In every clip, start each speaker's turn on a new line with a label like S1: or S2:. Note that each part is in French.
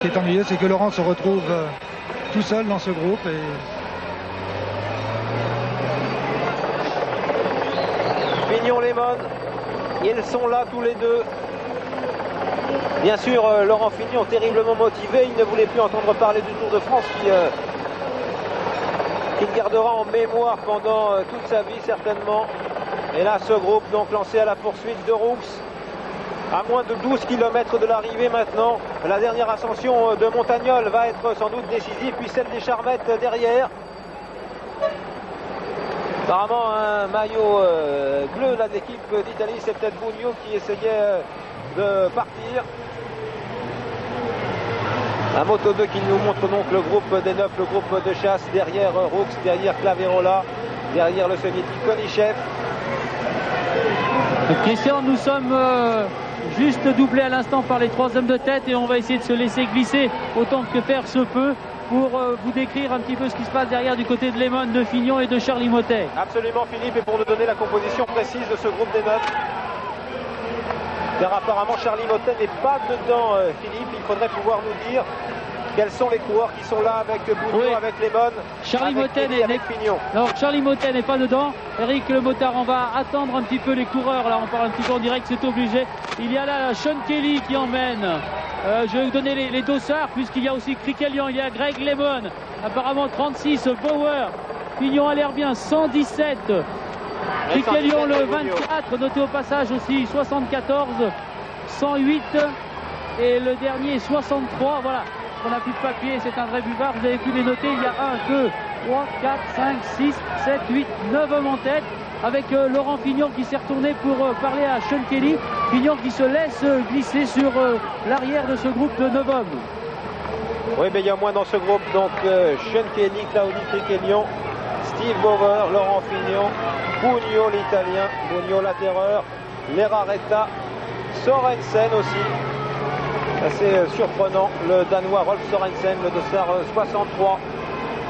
S1: Ce qui est ennuyeux, c'est que Laurent se retrouve tout seul dans ce groupe.
S2: Fignon-LeMond, ils sont là tous les deux. Bien sûr, Laurent Fignon, terriblement motivé, il ne voulait plus entendre parler du Tour de France qu'il gardera en mémoire pendant toute sa vie certainement. Et là, ce groupe donc lancé à la poursuite de Roux, à moins de 12 km de l'arrivée maintenant. La dernière ascension de Montagnole va être sans doute décisive, puis celle des Charmettes derrière. Apparemment un maillot bleu là, de l'équipe d'Italie, c'est peut-être Bruet qui essayait de partir. Un Moto 2 qui nous montre donc le groupe des 9, le groupe de chasse derrière Roux, derrière Claverola, derrière le Dimitri Konyshev.
S3: Christian, nous sommes juste doublés à l'instant par les 3 hommes de tête et on va essayer de se laisser glisser autant que faire se peut pour vous décrire un petit peu ce qui se passe derrière du côté de LeMond, de Fignon et de Charly Mottet.
S2: Absolument Philippe, et pour nous donner la composition précise de ce groupe des 9. Car apparemment Charly Mottet n'est pas dedans Philippe, il faudrait pouvoir nous dire quels sont les coureurs qui sont là avec Bruet, oui, avec LeMond,
S3: Charly Mottet
S2: avec Fignon.
S3: Non, Charly Mottet n'est pas dedans. Eric Le Motard, on va attendre un petit peu les coureurs. Là, on parle un petit peu en direct, c'est obligé. Il y a là Sean Kelly qui emmène. Je vais vous donner les dossards puisqu'il y a aussi Krikelian, il y a Greg LeMond. Apparemment 36, Bauer. Fignon a l'air bien, 117. Krikelian le 24, noté au passage aussi 74, 108 et le dernier 63. Voilà. On n'a plus de papier, c'est un vrai buvard. Vous avez pu les noter, il y a 1, 2, 3, 4, 5, 6, 7, 8, 9 hommes en tête. Avec Laurent Fignon qui s'est retourné pour parler à Sean Kelly. Fignon qui se laisse glisser sur l'arrière de ce groupe de 9 hommes.
S2: Oui, mais il y a moins dans ce groupe. Donc Sean Kelly, Claudio Krikelian, Steve Bauer, Laurent Fignon, Bruet l'italien, Bruet la terreur, Leraretta, Sorensen aussi. Assez surprenant, le Danois Rolf Sorensen, le dossard 63.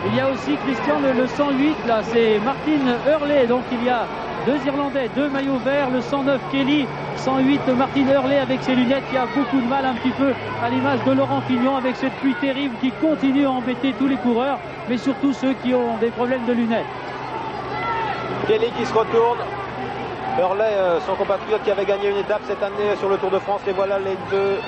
S3: Il y a aussi Christian le 108, là c'est Martin Hurley, donc il y a 2 Irlandais, 2 maillots verts, le 109 Kelly, 108 Martin Hurley avec ses lunettes qui a beaucoup de mal un petit peu à l'image de Laurent Fignon avec cette pluie terrible qui continue à embêter tous les coureurs, mais surtout ceux qui ont des problèmes de lunettes.
S2: Kelly qui se retourne. Hurley, son compatriote qui avait gagné une étape cette année sur le Tour de France, et voilà les 2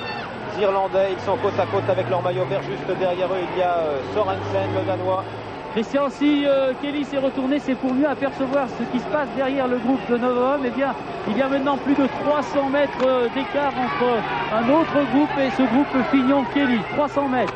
S2: Irlandais, ils sont côte à côte avec leur maillot vert. Juste derrière eux, il y a Sorensen, le Danois.
S3: Christian, si Kelly s'est retourné, c'est pour mieux apercevoir ce qui se passe derrière le groupe de 9 hommes. Eh bien, il y a maintenant plus de 300 mètres d'écart entre un autre groupe et ce groupe Fignon-Kelly. 300 mètres.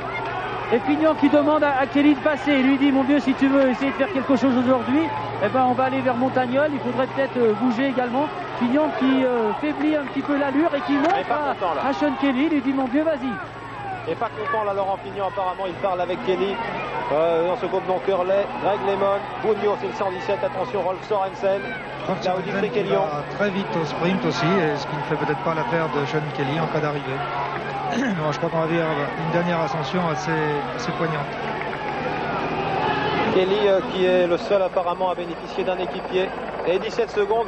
S3: Et Fignon qui demande à Kelly de passer. Il lui dit, mon vieux, si tu veux essayer de faire quelque chose aujourd'hui, eh ben, on va aller vers Montagnole. Il faudrait peut-être bouger également. Fignon qui faiblit un petit peu l'allure et qui monte à Sean Kelly. Il lui dit, mon vieux, vas-y.
S2: Et pas content là, Laurent Fignon, apparemment il parle avec Kelly dans ce groupe. Donc Hurley, Greg LeMond, Bruet, c'est le 117, attention Rolf Sorensen,
S1: Claudio Krikelian très vite au sprint aussi, et ce qui ne fait peut-être pas l'affaire de Sean Kelly en cas d'arrivée. Bon, je crois qu'on va vivre une dernière ascension assez poignante.
S2: Kelly qui est le seul apparemment à bénéficier d'un équipier, et 17 secondes.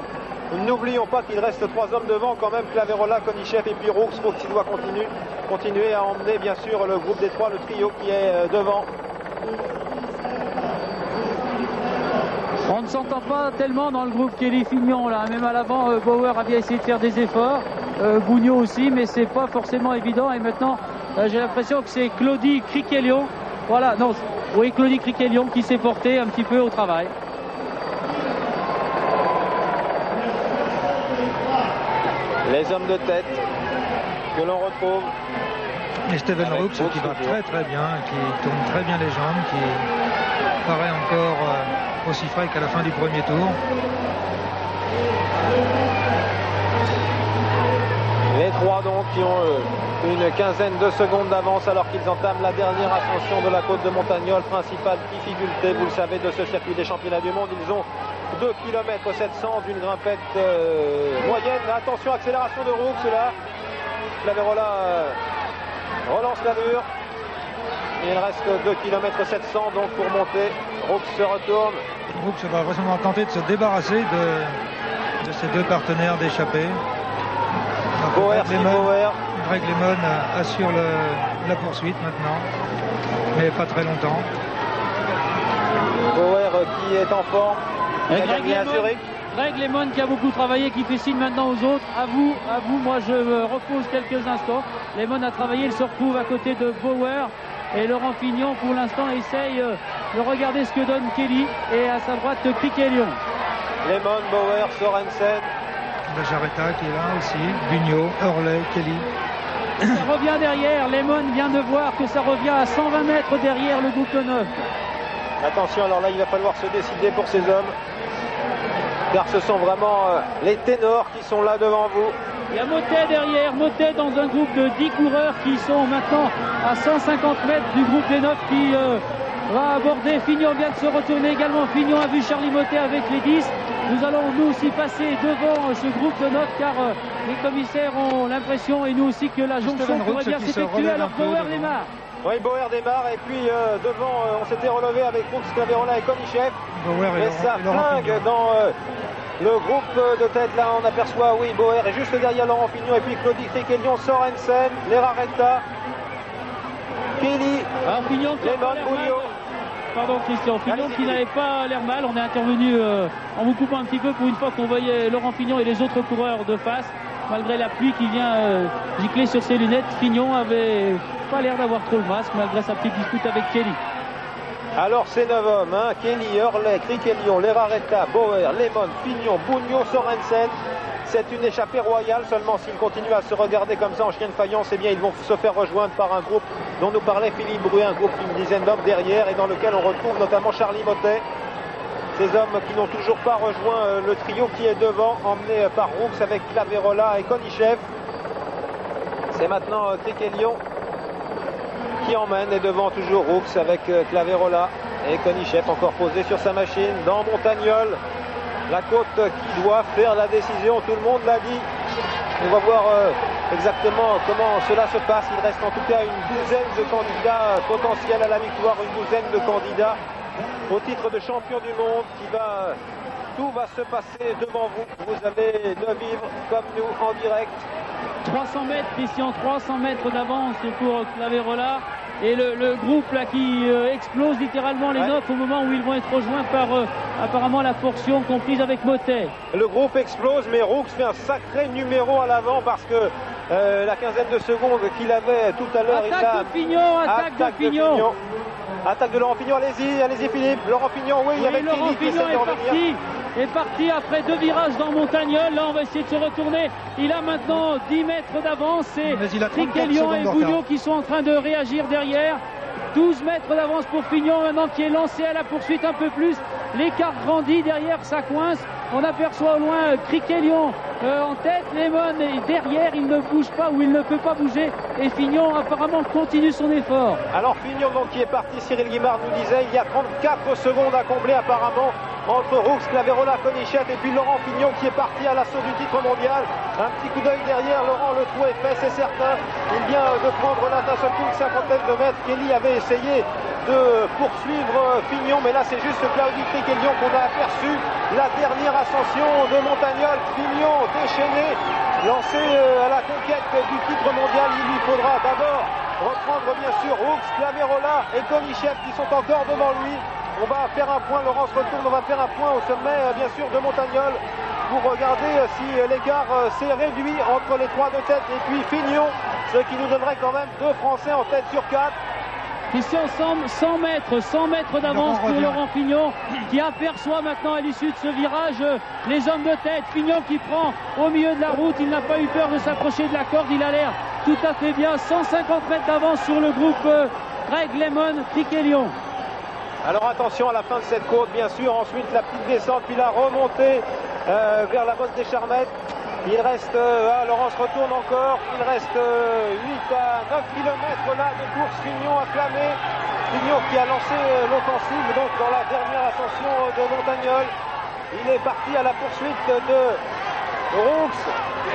S2: N'oublions pas qu'il reste 3 hommes devant quand même, Claverola, Konyshev et puis Roux qui doit continuer à emmener bien sûr le groupe des 3, le trio qui est devant.
S3: On ne s'entend pas tellement dans le groupe Kelly-Fignon là, même à l'avant Bauer a bien essayé de faire des efforts, Bruet aussi, mais c'est pas forcément évident. Et maintenant j'ai l'impression que c'est Claudio Krikelian, voilà, non, oui, Claudio Krikelian qui s'est porté un petit peu au travail.
S2: Les hommes de tête que l'on retrouve.
S1: Et Steven Roux qui va très bien, qui tourne très bien les jambes, qui paraît encore aussi frais qu'à la fin du premier tour.
S2: Les 3 donc qui ont une quinzaine de secondes d'avance alors qu'ils entament la dernière ascension de la côte de Montagnole. Principale difficulté, vous le savez, de ce circuit des championnats du monde. Ils ont 2 km 700 d'une grimpette moyenne. Attention, accélération de Roux là. Claverola relance l'allure. Il reste 2 km 700 donc pour monter. Roux se retourne.
S1: Roux va vraisemblablement tenter de se débarrasser de ses 2 partenaires d'échappée.
S2: Greg LeMond
S1: assure la poursuite maintenant, mais pas très longtemps.
S2: Bauer qui est en forme.
S3: Greg LeMond qui a beaucoup travaillé, qui fait signe maintenant aux autres. À vous, moi je me repose quelques instants. LeMond a travaillé, il se retrouve à côté de Bauer. Et Laurent Fignon pour l'instant essaye de regarder ce que donne Kelly. Et à sa droite, Criquelion.
S2: LeMond, Bauer, Sorensen.
S1: Jarreta qui est là aussi, Bugnot, Hurley, Kelly.
S3: Ça revient derrière, LeMond vient de voir que ça revient à 120 mètres derrière le groupe de 9.
S2: Attention, alors là il va falloir se décider pour ces hommes. Car ce sont vraiment les ténors qui sont là devant vous.
S3: Il y a Mottet derrière, Mottet dans un groupe de 10 coureurs qui sont maintenant à 150 mètres du groupe des 9 qui va aborder. Fignon vient de se retourner également. Fignon a vu Charly Mottet avec les 10. Nous allons nous aussi passer devant ce groupe de 9 car les commissaires ont l'impression et nous aussi que la jonction pourrait bien s'effectuer. Alors Bauer démarre.
S2: Oui, Bauer démarre et puis devant on s'était relevé avec Fuchs, Claverola et Konyshev.
S1: Et
S2: ça flingue dans le groupe de tête. Là on aperçoit Bauer et juste derrière Laurent Fignon et puis Claudie Criquelion, Sorensen, Leraretta, Kelly,
S3: Fignon qui Pardon Christian, Fignon qui n'avait pas l'air mal. On est intervenu en vous coupant un petit peu pour une fois qu'on voyait Laurent Fignon et les autres coureurs de face. Malgré la pluie qui vient gicler sur ses lunettes, Fignon avait pas l'air d'avoir trop le masque malgré sa petite dispute avec Kelly.
S2: Alors ces 9 hommes, Kelly, Hurley, Criquelion, Leraretta, Bauer, LeMond, Fignon, Bugnot, Sorensen. C'est une échappée royale, seulement s'ils continuent à se regarder comme ça en chien de faïence, eh bien ils vont se faire rejoindre par un groupe dont nous parlait Philippe Bruet, un groupe d'une dizaine d'hommes derrière et dans lequel on retrouve notamment Charly Mottet. Ces hommes qui n'ont toujours pas rejoint le trio qui est devant, emmené par Roux avec Claverola et Konyshev. C'est maintenant Criquelion qui emmène et devant toujours Roux avec Claverola et Konyshev encore posé sur sa machine dans Montagnole. La côte qui doit faire la décision, tout le monde l'a dit. On va voir exactement comment cela se passe. Il reste en tout cas une douzaine de candidats potentiels à la victoire, une douzaine de candidats au titre de champion du monde tout va se passer devant vous. Vous allez le vivre comme nous en direct.
S3: 300 mètres, Christian, 300 mètres d'avance pour Claverola. Et le groupe là qui explose littéralement les 9 au moment où ils vont être rejoints par apparemment la portion comprise avec Mottet. Le
S2: groupe explose, mais Roux fait un sacré numéro à l'avant parce que la quinzaine de secondes qu'il avait tout à l'heure,
S3: attaque de Fignon.
S2: Attaque de Laurent Fignon, allez-y Philippe. Laurent Fignon, avec
S3: Laurent Fignon est parti après 2 virages dans Montagnole. Là on va essayer de se retourner. Il a maintenant 10 mètres d'avance. C'est Criquelion et Bugnot qui sont en train de réagir derrière. 12 mètres d'avance pour Fignon maintenant qui est lancé à la poursuite un peu plus. L'écart grandit derrière, ça coince. On aperçoit au loin Criquelion en tête, LeMond est derrière, il ne bouge pas ou il ne peut pas bouger et Fignon apparemment continue son effort.
S2: Alors Fignon donc qui est parti, Cyrille Guimard nous disait il y a 34 secondes à combler apparemment entre Roux, Claverola, Konyshev et puis Laurent Fignon qui est parti à l'assaut du titre mondial. Un petit coup d'œil derrière, Laurent, le trou est fait, c'est certain. Il vient de prendre là d'un seul coup une cinquantaine de mètres. Kelly avait essayé de poursuivre Fignon, mais là c'est juste Claudie Criquelion qu'on a aperçu. La dernière ascension de Montagnole, Fignon déchaîné, lancé à la conquête du titre mondial. Il lui faudra d'abord reprendre bien sûr Roux, Claverola et Konyshev qui sont encore devant lui. On va faire un point, Laurent se retourne, on va faire un point au sommet bien sûr de Montagnole pour regarder si l'écart s'est réduit entre les 3 de tête et puis Fignon, ce qui nous donnerait quand même 2 Français en tête sur 4.
S3: Christian, 100 mètres d'avance pour Laurent Fignon qui aperçoit maintenant à l'issue de ce virage les hommes de tête. Fignon qui prend au milieu de la route, il n'a pas eu peur de s'approcher de la corde, il a l'air tout à fait bien. 150 mètres d'avance sur le groupe Greg LeMond, Criquelion.
S2: Alors attention à la fin de cette côte bien sûr, ensuite la petite descente puis la remontée vers la bosse des Charmettes. Il reste, Laurent se retourne encore, il reste 8 à 9 km là de course. Fignon a clamé, Fignon qui a lancé l'offensive donc dans la dernière ascension de Montagnole. Il est parti à la poursuite de Roux.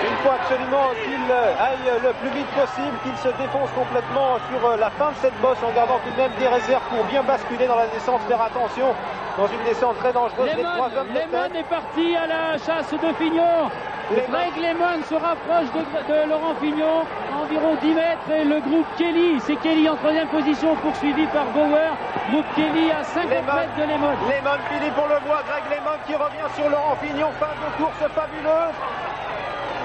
S2: Il faut absolument qu'il aille le plus vite possible, qu'il se défonce complètement sur la fin de cette bosse en gardant tout de même des réserves pour bien basculer dans la descente, faire attention dans une descente très dangereuse.
S3: LeMond est parti à la chasse de Fignon. Greg LeMond se rapproche de Laurent Fignon en environ 10 mètres et le groupe Kelly, c'est Kelly en 3e position poursuivi par Bauer. Groupe Kelly à 50 mètres de LeMond.
S2: LeMond, Philippe, on le voit, Greg LeMond qui revient sur Laurent Fignon, fin de course fabuleuse.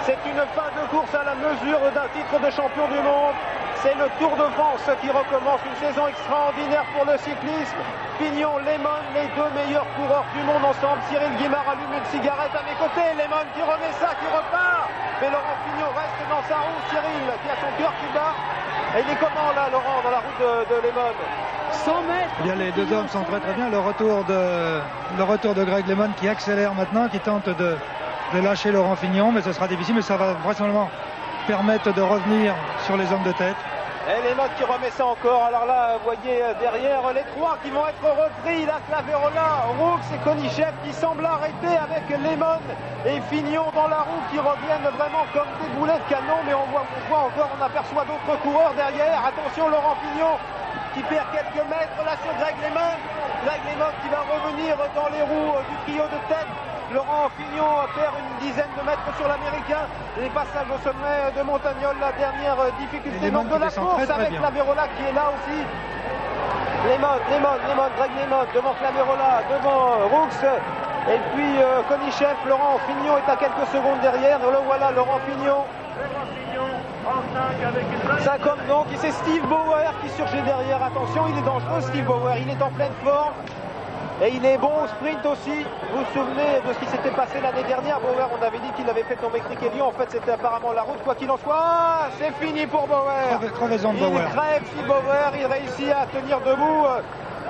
S2: C'est une fin de course à la mesure d'un titre de champion du monde. C'est le Tour de France qui recommence, une saison extraordinaire pour le cyclisme. Fignon-LeMond, les deux meilleurs coureurs du monde ensemble. Cyrille, Guimard allume une cigarette à mes côtés. LeMond qui remet ça, qui repart. Mais Laurent Fignon reste dans sa roue. Cyrille qui a son cœur qui bat. Et il est comment là, Laurent, dans la route de LeMond?
S3: 100 mètres.
S1: Eh bien, les deux hommes sont très bien. Le retour de Greg LeMond qui accélère maintenant, qui tente de lâcher Laurent Fignon, mais ce sera difficile, mais ça va vraisemblablement permettre de revenir sur les hommes de tête.
S2: Et LeMond qui remet ça encore. Alors là, vous voyez derrière les trois qui vont être repris. Là, Claverola, Roux et Konyshev qui semblent arrêter avec LeMond et Fignon dans la roue qui reviennent vraiment comme des boulets de canon. Mais on voit encore, on aperçoit d'autres coureurs derrière. Attention, Laurent Fignon qui perd quelques mètres là sur Greg LeMond. Greg LeMond qui va revenir dans les roues du trio de tête. Laurent Fignon perd une dizaine de mètres sur l'américain. Les passages au sommet de Montagnole, la dernière difficulté donc de la course avec Claverola qui est là aussi. LeMond, Greg LeMond devant Claverola, devant Roux. Et puis Konyshev, Laurent Fignon est à quelques secondes derrière. Le voilà, Laurent Fignon. 5 hommes donc, et c'est Steve Bauer qui surgit derrière. Attention, il est dangereux Steve Bauer, il est en pleine forme. Et il est bon au sprint aussi. Vous vous souvenez de ce qui s'était passé l'année dernière? Bauer, on avait dit qu'il avait fait tomber Criquelion. En fait, c'était apparemment la route. Quoi qu'il en soit, c'est fini pour Bauer.
S1: Crevaison de Bauer.
S2: Il crève si Bauer, il réussit à tenir debout.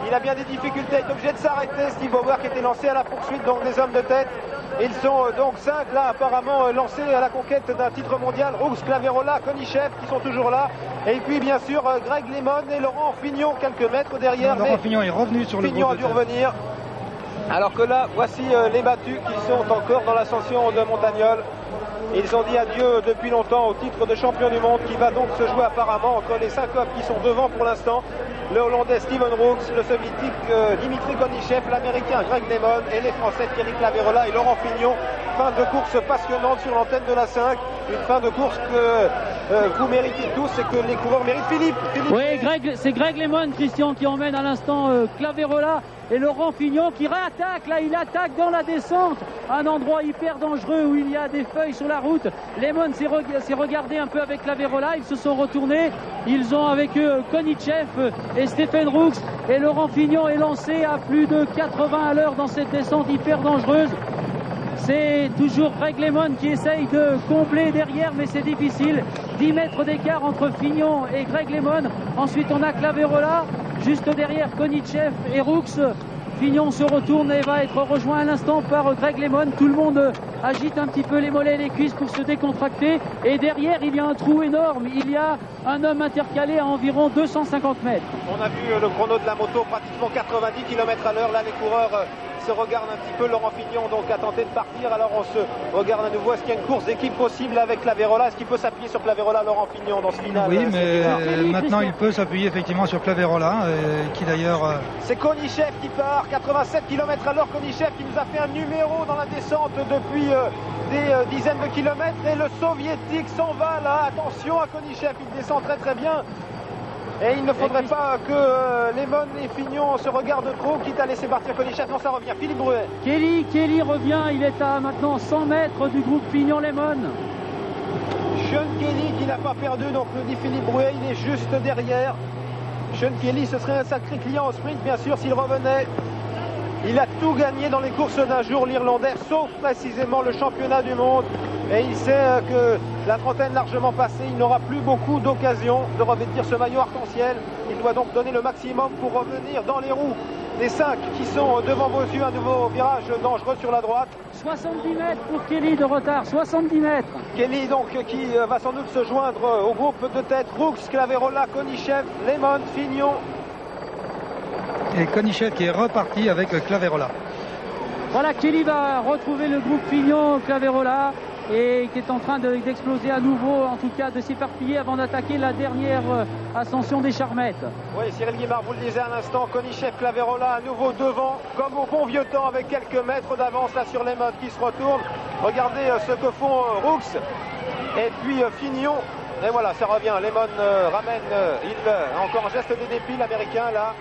S2: Il a bien des difficultés, il est obligé de s'arrêter. Steve Bauer qui était lancé à la poursuite donc des hommes de tête. Ils sont donc 5 là apparemment lancés à la conquête d'un titre mondial. Roux, Claverola, Konyshev qui sont toujours là. Et puis bien sûr Greg LeMond et Laurent Fignon quelques mètres derrière.
S1: Laurent Fignon est revenu sur le groupe.
S2: Fignon a dû revenir. Alors que là, voici les battus qui sont encore dans l'ascension de Montagnole. Ils ont dit adieu depuis longtemps au titre de champion du monde qui va donc se jouer apparemment entre les 5 hommes qui sont devant pour l'instant. Le Hollandais Steven Roux, le Soviétique Dimitri Konyshev, l'Américain Greg LeMond et les Français Thierry Claverola et Laurent Fignon. Fin de course passionnante sur l'antenne de la 5. Une fin de course que vous méritez tous et que les coureurs méritent. Philippe.
S3: Oui, c'est Greg LeMond, Christian, qui emmène à l'instant Claverola et Laurent Fignon qui réattaque. Là, il attaque dans la descente. Un endroit hyper dangereux où il y a des feuilles sur la route. LeMond s'est regardé un peu avec Claverola. Ils se sont retournés. Ils ont avec eux Konyshev et Stephen Roux. Et Laurent Fignon est lancé à plus de 80 à l'heure dans cette descente hyper dangereuse. C'est toujours Greg LeMond qui essaye de combler derrière, mais c'est difficile. 10 mètres d'écart entre Fignon et Greg LeMond. Ensuite, on a Claverola. Juste derrière, Konyshev et Roux. Fignon se retourne et va être rejoint à l'instant par Greg LeMond. Tout le monde agite un petit peu les mollets et les cuisses pour se décontracter. Et derrière, il y a un trou énorme. Il y a un homme intercalé à environ 250 mètres.
S2: On a vu le chrono de la moto, pratiquement 90 km à l'heure. Là, les coureurs se regardent un petit peu. Laurent Fignon donc a tenté de partir. Alors on se regarde à nouveau. Est-ce qu'il y a une course d'équipe possible avec Claverola? Est-ce qu'il peut s'appuyer sur Claverola, Laurent Fignon, dans ce final?
S1: Oui, mais maintenant il peut s'appuyer effectivement sur Claverola, qui d'ailleurs...
S2: C'est Konyshev qui part, 87 km à l'heure. Konyshev qui nous a fait un numéro dans la descente depuis des dizaines de kilomètres. Et le soviétique s'en va là. Attention à Konyshev, il descend très très bien. Et il ne faudrait pas que LeMond et Fignon se regardent trop, quitte à laisser partir Konyshev. Non, ça revient. Philippe Bruet.
S3: Kelly revient. Il est à maintenant 100 mètres du groupe Fignon-LeMond.
S2: Sean Kelly qui n'a pas perdu, donc le dit Philippe Bruet, il est juste derrière. Sean Kelly, ce serait un sacré client au sprint, bien sûr, s'il revenait. Il a tout gagné dans les courses d'un jour, l'Irlandais, sauf précisément le championnat du monde. Et il sait que la trentaine largement passée, il n'aura plus beaucoup d'occasions de revêtir ce maillot arc-en-ciel. Il doit donc donner le maximum pour revenir dans les roues des 5 qui sont devant vos yeux. Un nouveau virage dangereux sur la droite.
S3: 70 mètres pour Kelly de retard, 70 mètres.
S2: Kelly donc qui va sans doute se joindre au groupe de tête. Roux, Claverola, Konyshev, LeMond, Fignon.
S1: Et Konyshev qui est reparti avec Claverola.
S3: Voilà, Kelly va retrouver le groupe Fignon-Claverola et qui est en train d'exploser à nouveau, en tout cas de s'éparpiller avant d'attaquer la dernière ascension des Charmettes.
S2: Oui, Cyrille Guimard, vous le disiez à l'instant, Konyshev, Claverola à nouveau devant, comme au bon vieux temps, avec quelques mètres d'avance là sur LeMond qui se retourne. Regardez ce que font Roux et puis Fignon. Et voilà, ça revient. LeMond ramène, il encore un geste de dépit, l'américain là,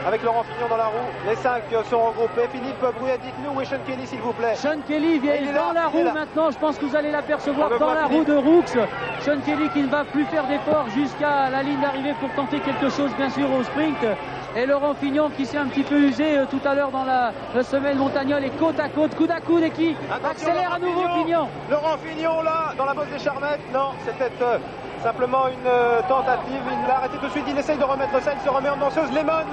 S2: avec Laurent Fignon dans la roue. Les 5 sont regroupés. Philippe, Bruet, dites-nous où est Sean Kelly s'il vous plaît.
S3: Sean Kelly vient dans la roue maintenant. Je pense que vous allez l'apercevoir dans la roue de Rooks. Sean Kelly qui ne va plus faire d'efforts jusqu'à la ligne d'arrivée pour tenter quelque chose bien sûr au sprint. Et Laurent Fignon qui s'est un petit peu usé tout à l'heure dans la semelle Montagnole et côte à côte, coude à coude et qui accélère à nouveau Fignon.
S2: Laurent Fignon là, dans la bosse des Charmettes. Non, c'était simplement une tentative. Il l'a arrêté tout de suite, il essaye de remettre ça, il se remet en danseuse. LeMond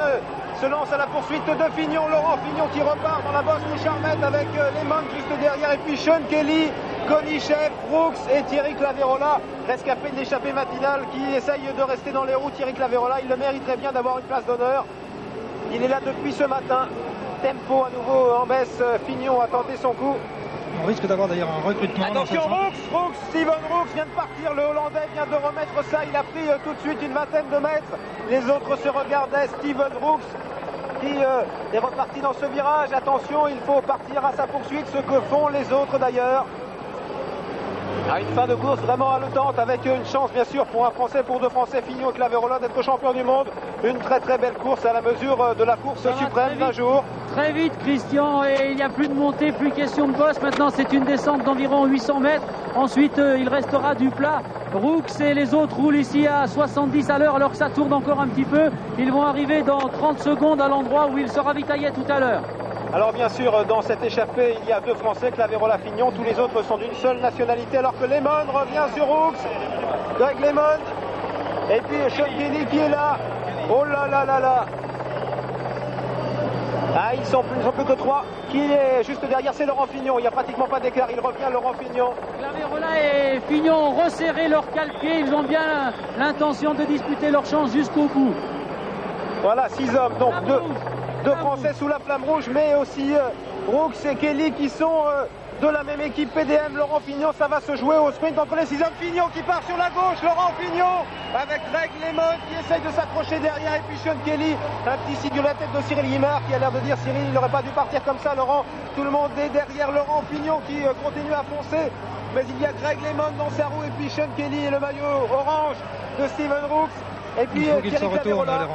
S2: se lance à la poursuite de Fignon. Laurent Fignon qui repart dans la bosse des Charmettes avec LeMond juste derrière. Et puis Sean Kelly, Konyshev, Brooks et Thierry Claverola, rescapé de l'échappée matinale, qui essaye de rester dans les roues. Thierry Claverola, il le mériterait bien d'avoir une place d'honneur. Il est là depuis ce matin. Tempo à nouveau en baisse. Fignon a tenté son coup.
S1: On risque d'avoir d'ailleurs un recrutement.
S2: Attention, Steven Rooks vient de partir. Le Hollandais vient de remettre ça. Il a pris tout de suite une vingtaine de mètres. Les autres se regardaient. Steven Rooks qui est reparti dans ce virage. Attention, il faut partir à sa poursuite. Ce que font les autres d'ailleurs. À une fin de course vraiment haletante, avec une chance bien sûr pour un Français, pour deux Français, Fignon et Claverola, d'être champion du monde. Une très très belle course à la mesure de la course suprême d'un jour.
S3: Très vite Christian, et il n'y a plus de montée, plus question de bosse. Maintenant c'est une descente d'environ 800 mètres. Ensuite il restera du plat. Rooks et les autres roulent ici à 70 à l'heure alors que ça tourne encore un petit peu. Ils vont arriver dans 30 secondes à l'endroit où ils se ravitaillaient tout à l'heure.
S2: Alors bien sûr, dans cette échappée, il y a deux Français, Claverola, Fignon. Tous les autres sont d'une seule nationalité, alors que LeMond revient sur Rooks. Greg LeMond. Et puis Sean Kelly qui est là. Oh là là là là. Ah, ils sont plus que 3. Qui est juste derrière, c'est Laurent Fignon. Il n'y a pratiquement pas d'écart. Il revient, Laurent Fignon.
S3: Claverola et Fignon ont resserré leur cale-pied. Ils ont bien l'intention de disputer leur chance jusqu'au bout.
S2: Voilà, 6 hommes. Donc deux Français sous la flamme rouge, mais aussi Rooks et Kelly qui sont de la même équipe PDM. Laurent Fignon, ça va se jouer au sprint entre les 6 hommes. Fignon qui part sur la gauche, Laurent Fignon avec Greg LeMond qui essaye de s'accrocher derrière, et puis Sean Kelly, un petit signe de la tête de Cyrille Guimard qui a l'air de dire Cyrille, il n'aurait pas dû partir comme ça. Laurent, tout le monde est derrière Laurent Fignon qui continue à foncer, mais il y a Greg LeMond dans sa roue, et puis Sean Kelly et le maillot orange de Steven Rooks, et puis Thierry Claverola.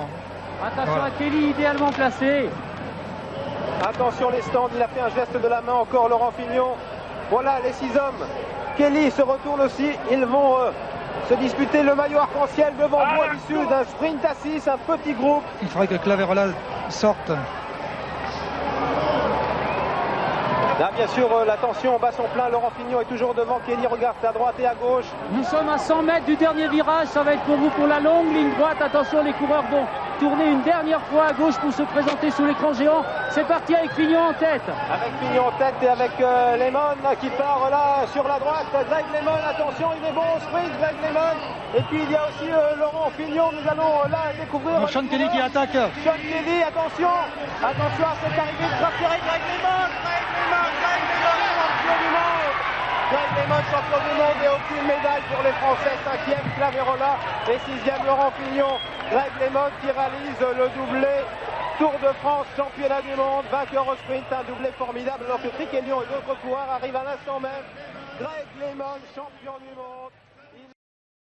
S3: Attention voilà. À Kelly, idéalement placé.
S2: Attention les stands, il a fait un geste de la main encore, Laurent Fignon. Voilà les 6 hommes. Kelly se retourne aussi. Ils vont se disputer le maillot arc-en-ciel devant Bruet à l'issue d'un sprint à 6, un petit groupe.
S1: Il faudrait que Claverola sorte.
S2: Là, bien sûr, la tension bat son plein. Laurent Fignon est toujours devant. Kelly regarde à droite et à gauche.
S3: Nous sommes à 100 mètres du dernier virage. Ça va être pour vous pour la longue ligne droite. Attention, les coureurs vont tourner une dernière fois à gauche pour se présenter sous l'écran géant. C'est parti avec Fignon en tête.
S2: Avec Fignon en tête et avec LeMond qui part là sur la droite. Greg LeMond, attention, il est bon au sprint, Greg LeMond. Et puis il y a aussi Laurent Fignon. Nous allons là découvrir.
S1: Sean Kelly qui attaque.
S2: Sean Kelly, attention. Attention à cette arrivée de transférer Greg LeMond. Greg LeMond, champion du monde. Greg LeMond, champion du monde, et aucune médaille pour les Français. 5e Claverola et 6e Laurent Fignon. Greg LeMond qui réalise le doublé Tour de France, championnat du monde, vainqueur au sprint, un doublé formidable alors que Triquelion et d'autres coureurs arrivent à l'instant même. Greg LeMond, champion du monde.